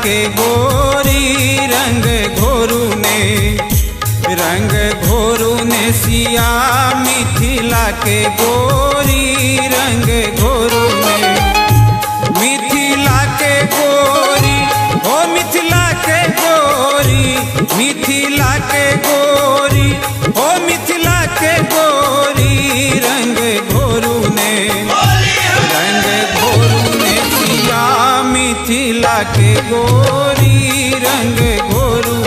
के गोरी रंग घोरू ने सिया मिथिला के गोरी रंग घोरू ने मिथिला के गोरी ओ मिथिला के गोरी मिथिला के गोरी ओ मिथिला के गोरी रंग घोरू ने सिया मिथिला के गोरी रंग घोरू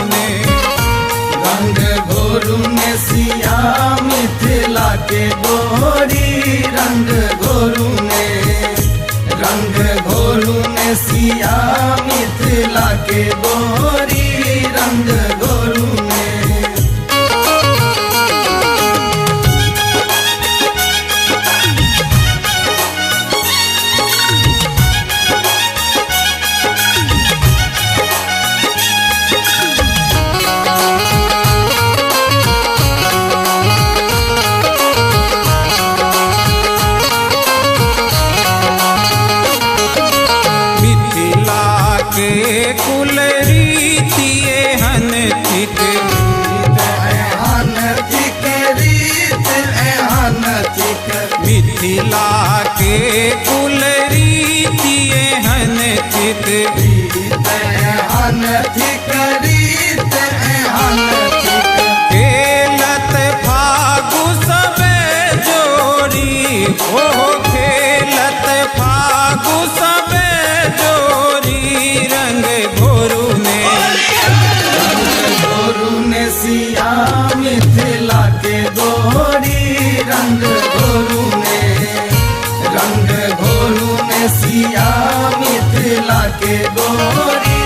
ने सिया मिथिला के गोरी रंग घोरू ने सिया मिथिला के गोरी रंग घोरू ने कुल रीतिए हन थिक मिथिला के कुल रीतिए हन थिक खेलत फागु सबे जोड़ी हो खेलत फागु सबे जोड़ी रंग घोरू ने सिया मिथिला के गोरी रंग घोरू ने सिया मिथिला के गोरी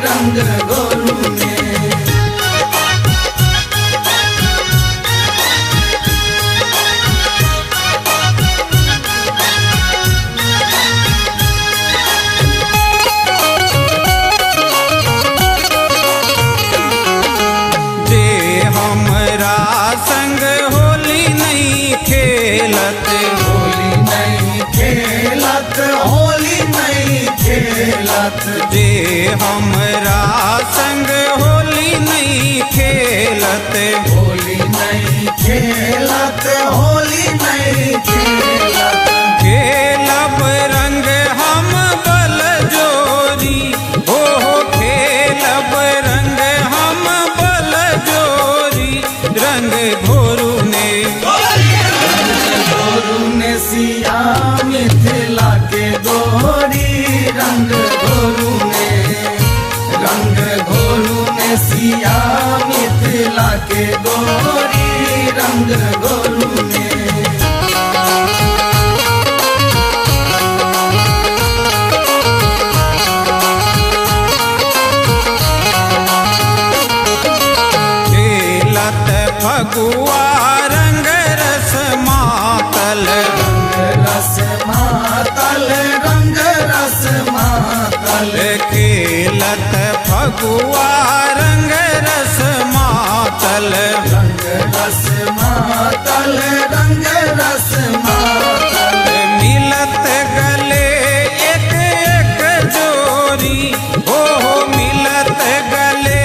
रंग घोरू ने संग होली नहीं खेलत जे हमरा संग होली नहीं खेलत खेलब रंग हम बल जोरी हो खेलब रंग हम बल जोरी रंग घोरू ने सिया मिथिला के गोरी रंग घोरू ने सिया मिथिला के गोरी रंग घोरू ने फगुआ रंग रस मातल खेलत फगुआ रंग रस मातल मिलत गले एक एक जोरी हो मिलत गले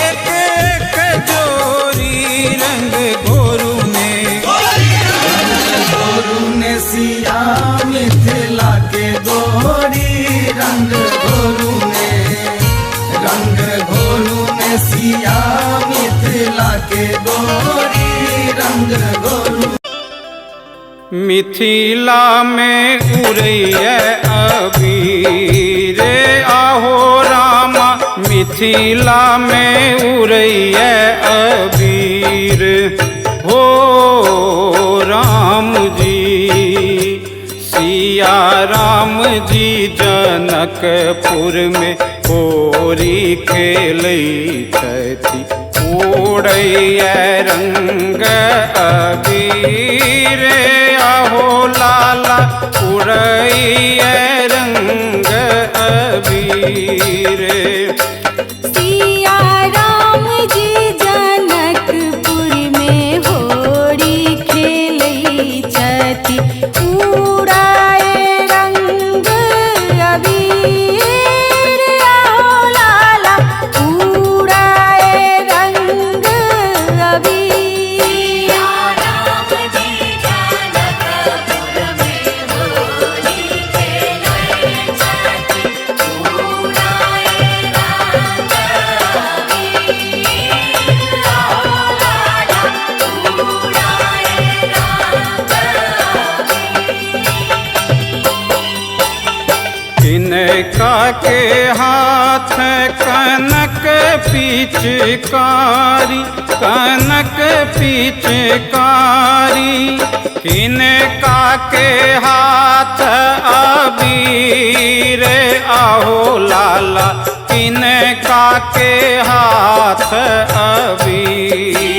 एक एक जोरी रंग घोरू ने सिया मिथिला के गोरी रंग घोरू ने सिया मिथिला के गोरी रंग घोरू मिथिला में उड़ैया अबीर आहो रामा मिथिला में उड़ैया अबीर हो राम जी सिया राम जी जनकपुर में होरी खेलै छथि उड़ैया रंग अबीर आहो लाला उड़ैया रंग अबीर सिया राम जी जनकपुर में होरी खेलै छथि उड़ाए रंग अबीर आहो पिचकारी कनक पिचकारी किनका के हाथ अबीर आहो लाला किनका के हाथ अबीर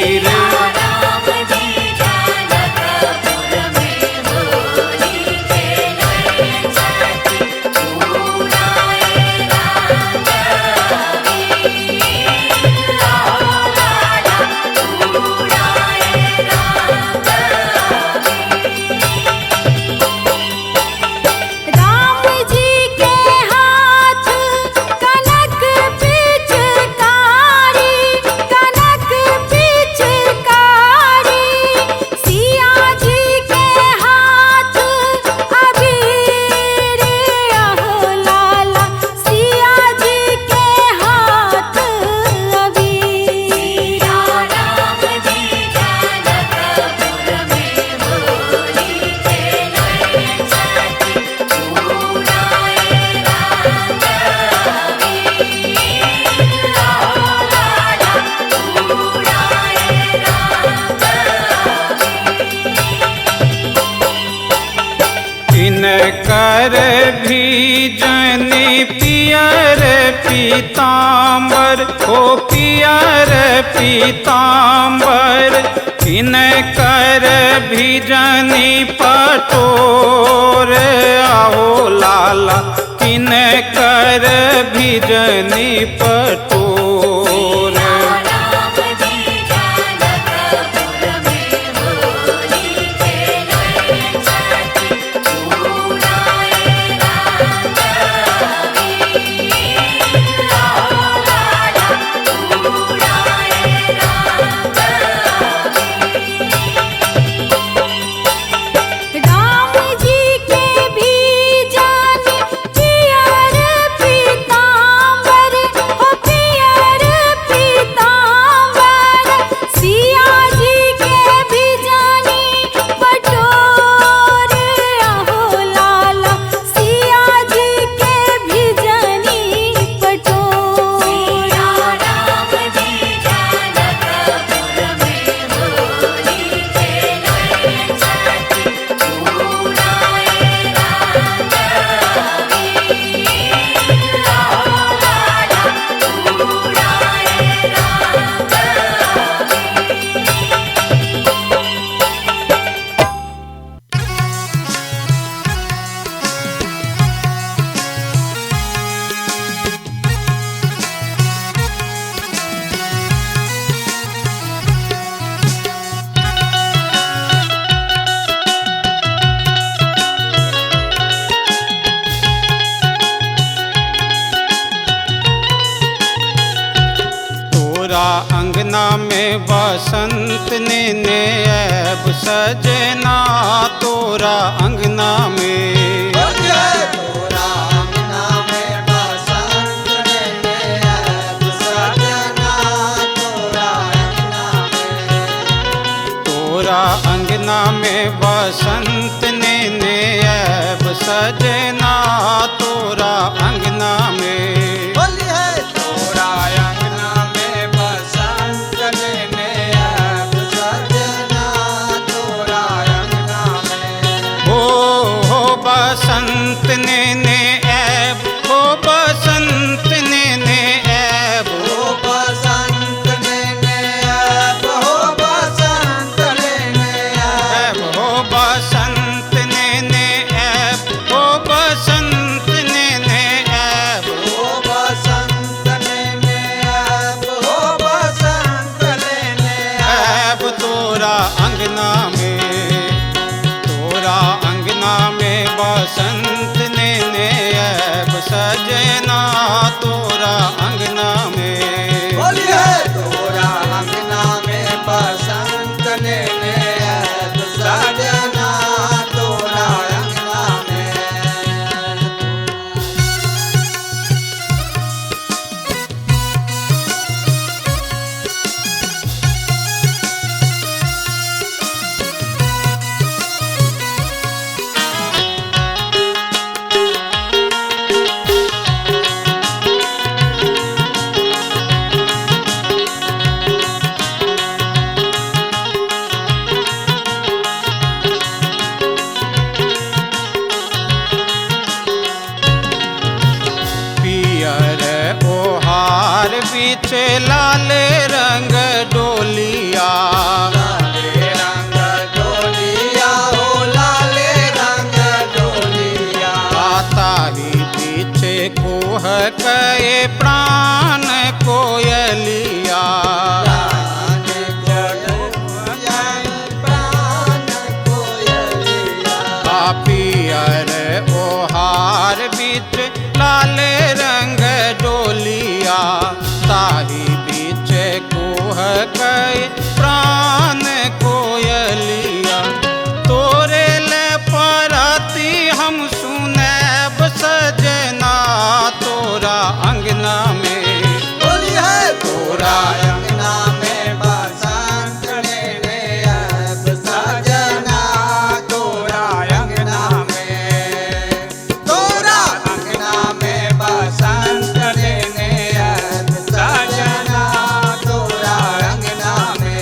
कर भी जनी पियर पीताम्बर हो पियर पीताम्बर किन कर भी जनी पटोर आहो लाला किन कर भी जनी पटोर अंगना में बसंत ने ऐब सजना तोरा अंगना में तोरा अंगना में बसंत ने ऐब सजना तोरा अंगना में तोरा अंगना में बसंत ने ऐब सजना तोरा अंगना में बसंत ने ऐब हो बसंत ने ऐब हो बसंत ने ऐब हो बसंत ने ऐब हो बसंत ने ऐब हो बसंत ने ऐब हो बसंत ने ऐब हो बसंत ने ऐब तोरा अंगना में बसंत ने ऐब सजना तोरा अंगना में बोलिए तोरा अंगना में बसंत ने ऐब सजना तोरा अंगना में कुहकै प्राण कोयलिया तोरे ले परती हम सुनैब सजना तोरा अंगना में बोली है तोरा अंगना में बसंत लेने अब सजना तोरा अंगना में तोरा अंगना में बसंत लेने अब सजना तोरा अंगना में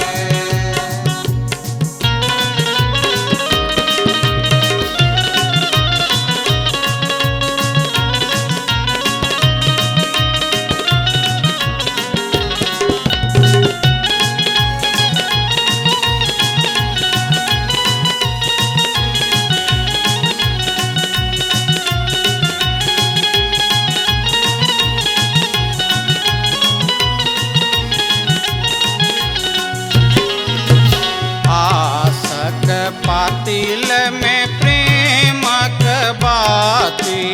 आसक पातिल में प्रेमक बाती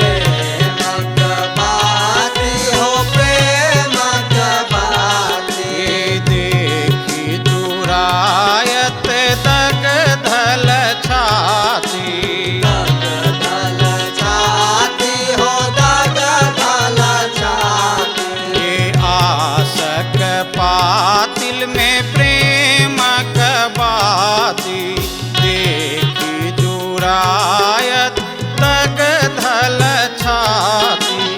प्रेमक बाती हो प्रेमक बाती ये देखी दुरायत दगधल छाती दगधल छाती हो दगधल छाती ये आसक पातिल में प्रेमक बाती देखी जुरायत दगधल छाती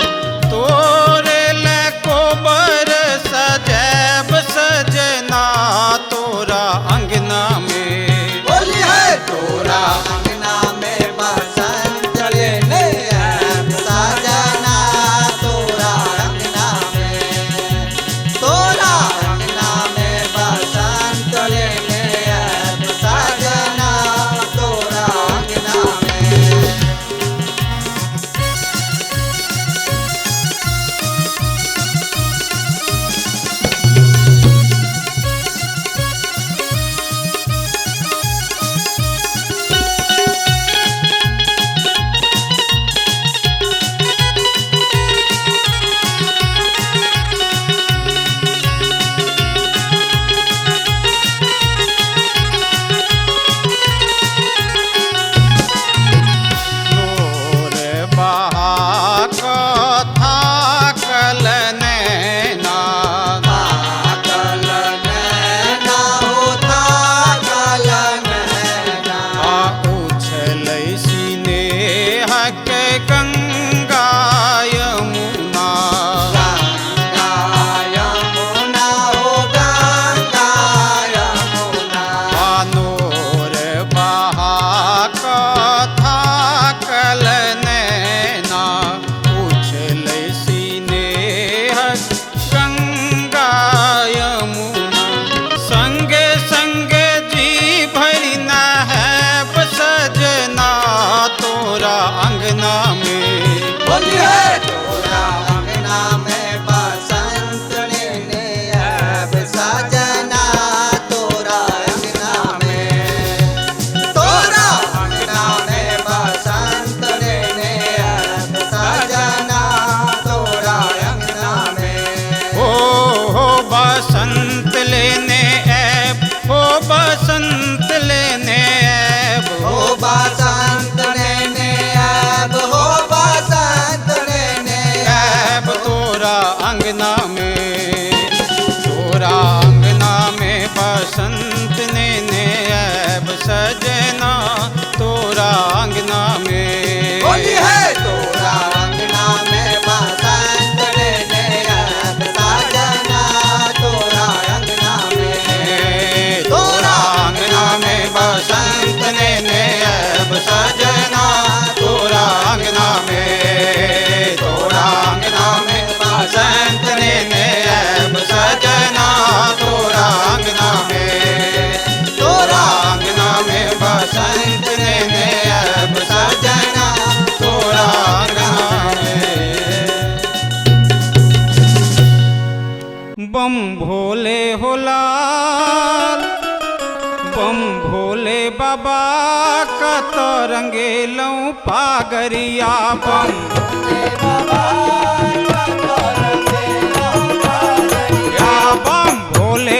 तोरे ले कोबर सजैब सजना तोरा अंगना में बोली है तोरा अंगना में बसंत लेने अब सजना तोरा अंगना में तोरा अंगना में बसंत लेने अब सजना तोरा अंगना में नूर बहा कथा कल नैना थाकल नैना हो थाकल नैना आ उछलै सिनेह के गंगा यमुना गंगा यमुना हो गंगा यमुना नूर बहा कथा कल नैना उछलै सिनेह गंगा यमुना संगे संगे जी भरी नहैब सजना तोरा अंगना में बोलिए तोरा अंगना में बसंत लेने अब सजना तोरा अंगना में तोरा अंगना में बसंत लेने अब सजना तोरा अंगना में हो बसंत लेने ऐब हो बसंत लेने ऐब हो बसंत लेने अब हो बसंत लेने ऐब तोरा अंगना में तोरा अंगना में बसंत लेने ऐब सजना तोरा अंगना में बोली है तोरा अंगना में बसंत लेने अब सजना तोरा अंगना में तोरा अंगना में बसंत लेने ऐब सजना तोरा अंगना में तोरा अंगना में बसंत लेने ऐब सजना तोरा अंगना में तोरा अंगना में बसंत लेने ऐब सजना तोरा अंगना में बम भोले हो लाल बम भोले बाबा का तरंगेलौ पागरिया बम या बम भोले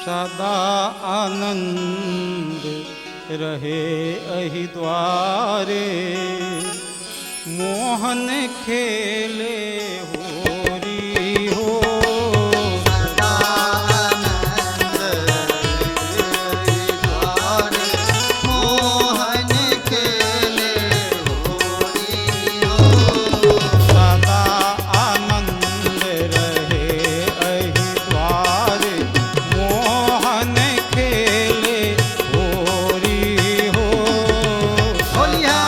सदा आनंद रहे अहि द्वारे, मोहन खेले होरी हो। सदा आनंद रहे द्वारे, मोहन खेले होरी हो। सदा आनंद रहे अहि द्वारे, मोहन खेले होरी हो। बोलिया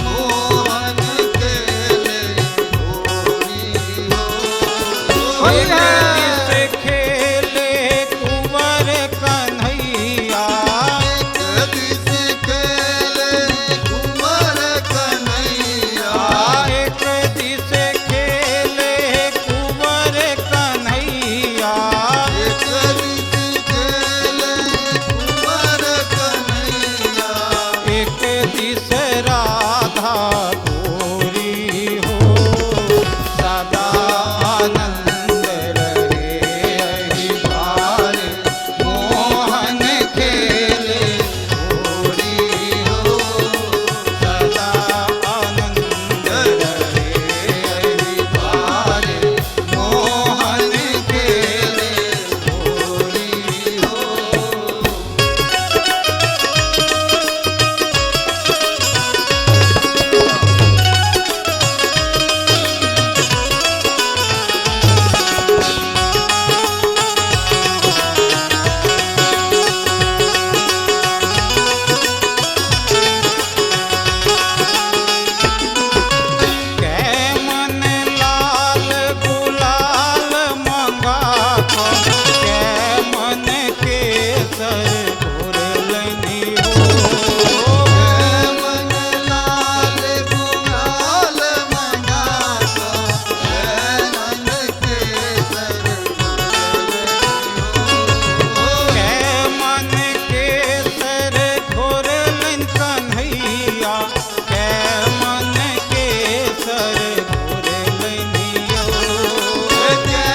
मोहन खेले होरी हो। एक दिस खेले कुंवर कन्हैया, एक दिस खेले कुंवर कन्हैया, एक दिस खेले कुंवर कन्हैया, एक दिस खेले कुंवर कन्हैया, एक दिस राधा गोरी हो। सदा आनंद रहे अहि द्वारे, मोहन खेले होरी हो। सदा आनंद रहे अहि द्वारे, मोहन खेले होरी हो। कै मन लाल गुलाल मंगा को, कै मन केसर घोरलनि हो। मन लाल गुलाल मंगा को, मन केसर कै मन केसर घोरलन कन्हैया, कै मन केसर घोरलनि हो। के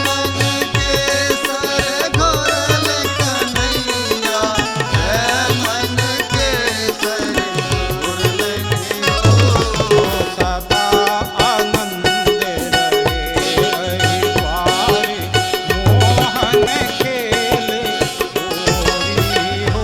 मन केसर घोरल कन्हैया, के मन केसर घोरल हो। सदा आनंद रहे अहि द्वारे, मोहन खेले होरी हो।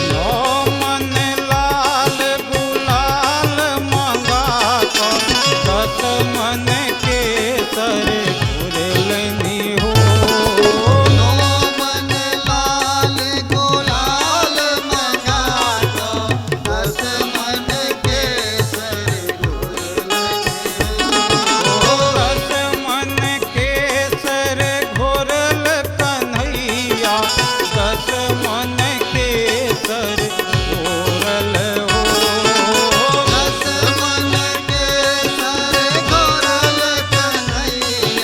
लो मन लाल गुलाल मंगा को, दस मन केसर घोरलनि हो। नो मन लाल गुलाल मंगा को, दस मन केसर घोरल दस मन केसर घोरल कन्हैया, दस मन केसर घोरल हो। दस मन केसर घोरल कन्हैया,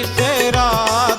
बिसरा